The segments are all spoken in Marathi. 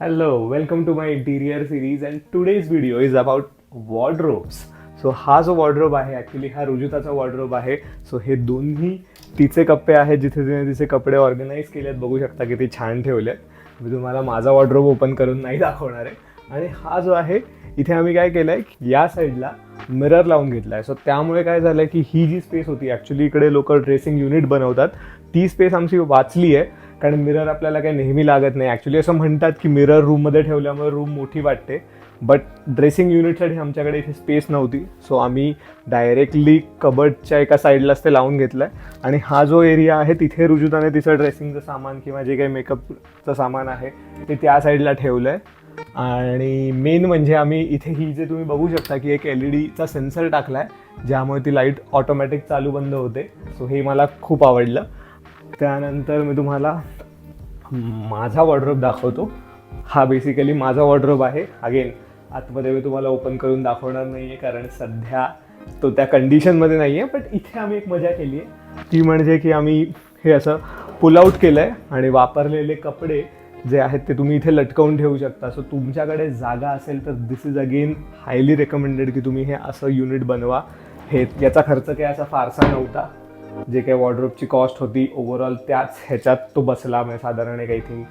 Hello, welcome to my interior series and today's video is about wardrobes. So हा जो वॉर्डरोब आहे ॲक्च्युली हा रुजुताचा वॉर्डरोब आहे. सो हे दोन्ही तिचे कप्पे आहेत जिथे तिने तिचे कपडे ऑर्गनाईज केलेत. बघू शकता किती छान ठेवलेत. मी तुम्हाला माझा वॉर्डरोब ओपन करून नाही दाखवणार आहे. आणि हा जो आहे इथे आम्ही काय केलं आहे या साईडला मिरर लावून घेतला आहे. सो त्यामुळे काय झालं आहे की ही जी स्पेस होती ॲक्च्युली इकडे लोक ड्रेसिंग युनिट बनवतात ती स्पेस आमची वाचली आहे. कारण मिरर आपल्याला काही नेहमी लागत नाही. ॲक्च्युली असं म्हणतात की मिरर रूममध्ये ठेवल्यामुळे रूम मोठी वाटते, बट ड्रेसिंग युनिटसाठी आमच्याकडे इथे स्पेस नव्हती. सो आम्ही डायरेक्टली कबर्डच्या एका साईडलाच ते लावून घेतलं आहे. आणि हा जो एरिया आहे तिथे रुजुताने तिचं ड्रेसिंगचं सामान किंवा जे काही मेकअपचं सामान आहे ते त्या साईडला ठेवलं आहे. आणि मेन म्हणजे आम्ही इथे ही जे तुम्ही बघू शकता की एक LED चा सेन्सर टाकला आहे ज्यामुळे ती लाईट ऑटोमॅटिक चालू बंद होते. सो हे मला खूप आवडलं. त्यानंतर मी तुम्हाला माझा वॉर्डरोब दाखवतो. हा बेसिकली माझा वॉर्डरोब आहे. अगेन आतमध्ये मी तुम्हाला ओपन करून दाखवणार नाही आहे कारण सध्या तो त्या कंडिशनमध्ये नाही आहे. बट इथे आम्ही एक मजा केली आहे ती म्हणजे की आम्ही हे असं पुल आउट केलं आहे आणि वापरलेले कपडे जे आहेत ते तुम्ही इथे लटकवून ठेवू शकता. सो तुमच्याकडे जागा असेल तर दिस इज अगेन हायली रेकमेंडेड की तुम्ही हे असं युनिट बनवा. हे याचा खर्च काही असा फारसा नव्हता. जे काही वॉर्डरोबची कॉस्ट होती ओव्हरऑल त्याच ह्याच्यात तो बसला. म्हणजे साधारण एक आय थिंक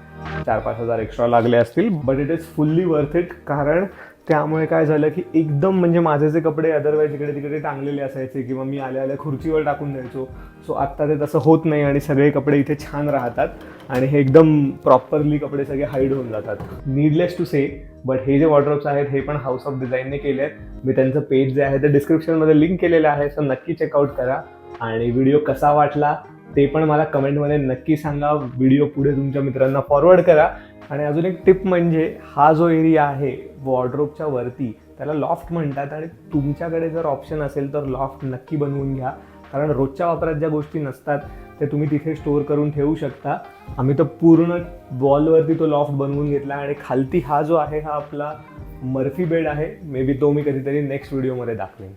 4-5 हजार एक्स्ट्रा लागले असतील. But it is fully worth it. कारण त्यामुळे काय झालं की एकदम म्हणजे माझे जे कपडे अदरवाईज इकडे तिकडे टांगलेले असायचे किंवा मी आल्या आल्या खुर्चीवर टाकून द्यायचो. सो आत्ता ते तसं होत नाही आणि सगळे कपडे इथे छान राहतात आणि हे एकदम प्रॉपरली कपडे सगळे हाईड होऊन जातात. नीडलेस टू से बट हे जे वॉर्डरोब्स आहेत हे पण हाऊस ऑफ डिझाईनने केले आहेत. मी त्यांचं पेज जे आहे ते डिस्क्रिप्शनमध्ये लिंक केलेलं आहे. सो नक्की चेकआउट करा. आणि व्हिडिओ कसा वाटला ते पण मला कमेंटमध्ये नक्की सांगा. व्हिडिओ पुढे तुमच्या मित्रांना फॉरवर्ड करा. आणि अजून एक टिप म्हणजे हा जो एरिया आहे वॉर्डरोबच्या वरती त्याला लॉफ्ट म्हणतात. आणि तुमच्याकडे जर ऑप्शन असेल तर लॉफ्ट नक्की बनवून घ्या. कारण रोजच्या वापरात ज्या गोष्टी नसतात ते तुम्ही तिथे स्टोअर करून ठेवू शकता. आम्ही तर पूर्ण वॉलवरती तो लॉफ्ट बनवून घेतला. आणि खालती हा जो आहे हा आपला मर्फी बेड आहे. मे बी तो मी कधीतरी नेक्स्ट व्हिडिओमध्ये दाखवेन.